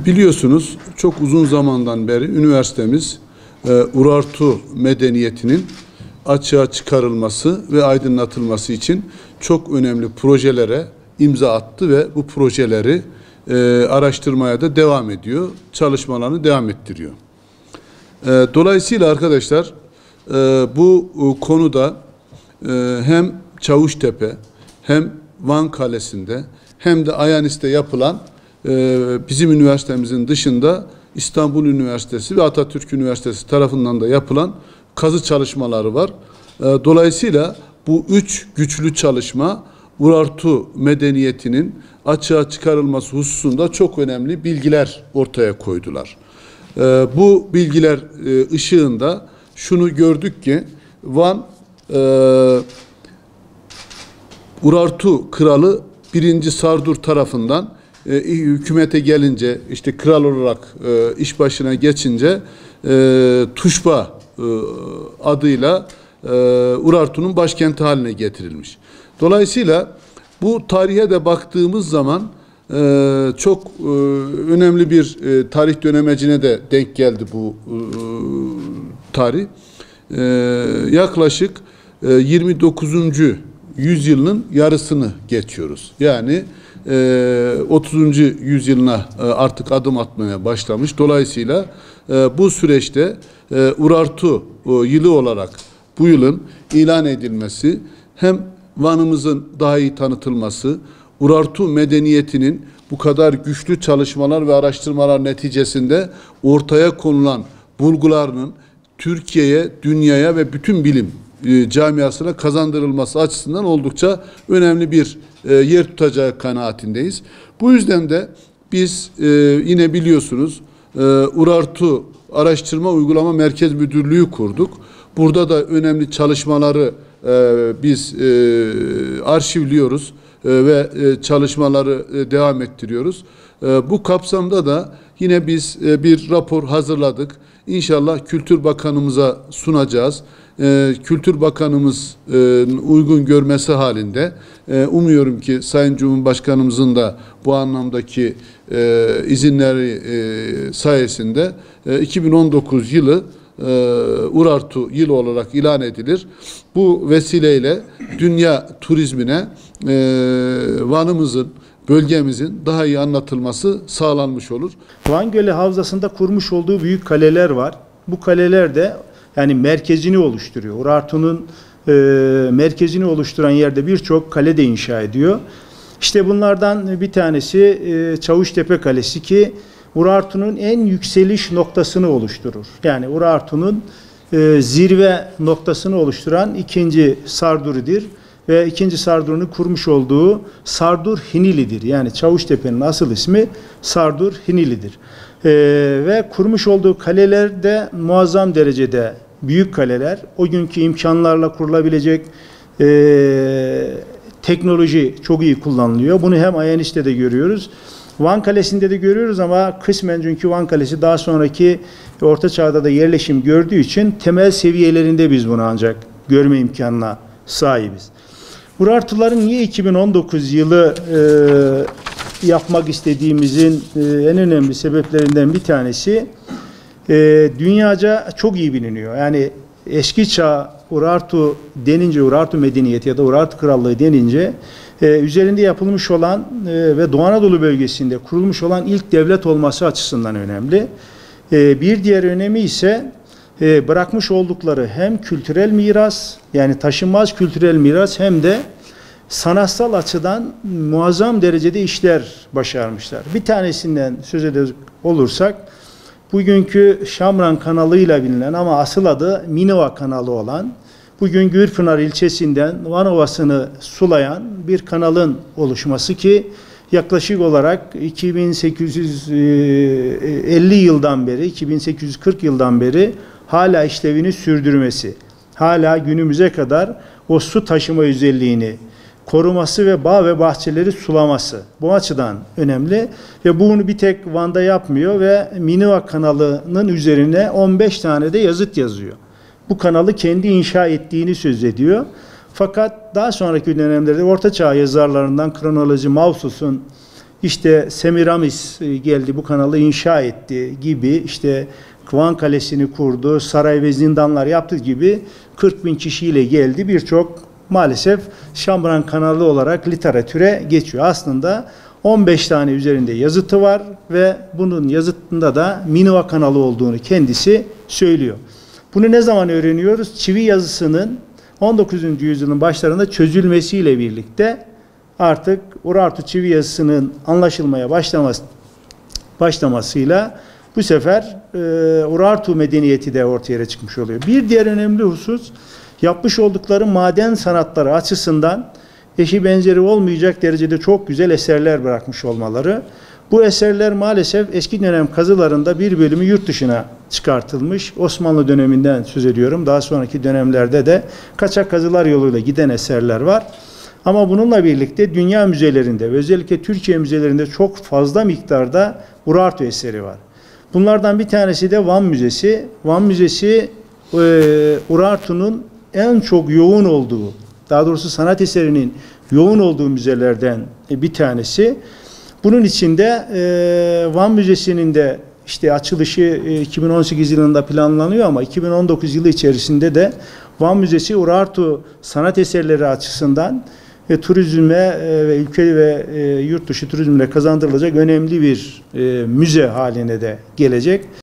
Biliyorsunuz çok uzun zamandan beri üniversitemiz Urartu medeniyetinin açığa çıkarılması ve aydınlatılması için çok önemli projelere imza attı ve bu projeleri araştırmaya da devam ediyor, çalışmalarını devam ettiriyor. Dolayısıyla arkadaşlar bu konuda hem Çavuştepe hem Van Kalesi'nde hem de Ayanis'te yapılan bizim üniversitemizin dışında İstanbul Üniversitesi ve Atatürk Üniversitesi tarafından da yapılan kazı çalışmaları var. Dolayısıyla bu üç güçlü çalışma Urartu medeniyetinin açığa çıkarılması hususunda çok önemli bilgiler ortaya koydular. Bu bilgiler ışığında şunu gördük ki Van Urartu Kralı 1. Sardur tarafından hükümete gelince, işte kral olarak iş başına geçince Tuşba adıyla Urartu'nun başkenti haline getirilmiş. Dolayısıyla bu tarihe de baktığımız zaman çok önemli bir tarih dönemecine de denk geldi bu tarih. Yaklaşık 29. yüzyılın yarısını geçiyoruz. Yani 30. yüzyılına artık adım atmaya başlamış. Dolayısıyla bu süreçte Urartu yılı olarak bu yılın ilan edilmesi hem Van'ımızın daha iyi tanıtılması, Urartu medeniyetinin bu kadar güçlü çalışmalar ve araştırmalar neticesinde ortaya konulan bulgularının Türkiye'ye, dünyaya ve bütün bilim camiasına kazandırılması açısından oldukça önemli bir yer tutacağı kanaatindeyiz. Bu yüzden de biz yine biliyorsunuz Urartu Araştırma Uygulama Merkez Müdürlüğü kurduk. Burada da önemli çalışmaları biz arşivliyoruz ve çalışmaları devam ettiriyoruz. Bu kapsamda da yine biz bir rapor hazırladık. İnşallah Kültür Bakanımıza sunacağız. Kültür Bakanımız uygun görmesi halinde umuyorum ki Sayın Cumhurbaşkanımızın da bu anlamdaki izinleri sayesinde 2019 yılı Urartu yılı olarak ilan edilir. Bu vesileyle dünya turizmine Van'ımızın, bölgemizin daha iyi anlatılması sağlanmış olur. Van Gölü Havzası'nda kurmuş olduğu büyük kaleler var. Bu kaleler de yani merkezini oluşturuyor. Urartu'nun merkezini oluşturan yerde birçok kale de inşa ediyor. İşte bunlardan bir tanesi Çavuştepe Kalesi ki Urartu'nun en yükseliş noktasını oluşturur. Yani Urartu'nun zirve noktasını oluşturan 2. Sardur'udur. Ve 2. Sardur'un kurmuş olduğu Sardur Hinili'dir. Yani Çavuştepe'nin asıl ismi Sardur Hinili'dir. Ve kurmuş olduğu kaleler de muazzam derecede büyük kaleler. O günkü imkanlarla kurulabilecek teknoloji çok iyi kullanılıyor. Bunu hem Ayanis'te de görüyoruz. Van Kalesi'nde de görüyoruz ama kısmen çünkü Van Kalesi daha sonraki Orta Çağ'da da yerleşim gördüğü için temel seviyelerinde biz bunu ancak görme imkanına sahibiz. Urartuların niye 2019 yılı yapmak istediğimizin en önemli sebeplerinden bir tanesi dünyaca çok iyi biliniyor. Yani eski çağ Urartu denince, Urartu medeniyeti ya da Urartu Krallığı denince üzerinde yapılmış olan ve Doğu Anadolu bölgesinde kurulmuş olan ilk devlet olması açısından önemli. Bir diğer önemi ise bırakmış oldukları hem kültürel miras yani taşınmaz kültürel miras hem de sanatsal açıdan muazzam derecede işler başarmışlar. Bir tanesinden söz edecek olursak bugünkü Şamran kanalıyla bilinen ama asıl adı Minova kanalı olan bugün Gürpınar ilçesinden Van Ovası'nı sulayan bir kanalın oluşması ki yaklaşık olarak 2850 yıldan beri 2840 yıldan beri hala işlevini sürdürmesi, hala günümüze kadar o su taşıma özelliğini koruması ve bağ ve bahçeleri sulaması bu açıdan önemli ve bunu bir tek Van'da yapmıyor ve Minova kanalının üzerine 15 tane de yazıt yazıyor. bu kanalı kendi inşa ettiğini söz ediyor. Fakat daha sonraki dönemlerde Orta Çağ yazarlarından kronoloji Mausus'un işte Semiramis geldi bu kanalı inşa etti gibi, işte Kıvan Kalesi'ni kurdu, saray ve zindanlar yaptı gibi 40 bin kişiyle geldi. Birçok maalesef Şambran kanalı olarak literatüre geçiyor. Aslında 15 tane üzerinde yazıtı var ve bunun yazıtında da Miniva kanalı olduğunu kendisi söylüyor. Bunu ne zaman öğreniyoruz? Çivi yazısının 19. yüzyılın başlarında çözülmesiyle birlikte artık Urartu çivi yazısının anlaşılmaya başlamasıyla bu sefer Urartu medeniyeti de ortaya çıkmış oluyor. Bir diğer önemli husus, yapmış oldukları maden sanatları açısından eşi benzeri olmayacak derecede çok güzel eserler bırakmış olmaları. Bu eserler maalesef eski dönem kazılarında bir bölümü yurt dışına çıkartılmış. Osmanlı döneminden söz ediyorum. Daha sonraki dönemlerde de kaçak kazılar yoluyla giden eserler var. Ama bununla birlikte dünya müzelerinde ve özellikle Türkiye müzelerinde çok fazla miktarda Urartu eseri var. Bunlardan bir tanesi de Van Müzesi. Van Müzesi Urartu'nun en çok yoğun olduğu, daha doğrusu sanat eserinin yoğun olduğu müzelerden bir tanesi. Bunun içinde Van Müzesi'nin de işte açılışı 2018 yılında planlanıyor ama 2019 yılı içerisinde de Van Müzesi Urartu sanat eserleri açısından turizme ve ülke ve yurt dışı turizmle kazandırılacak önemli bir müze haline de gelecek.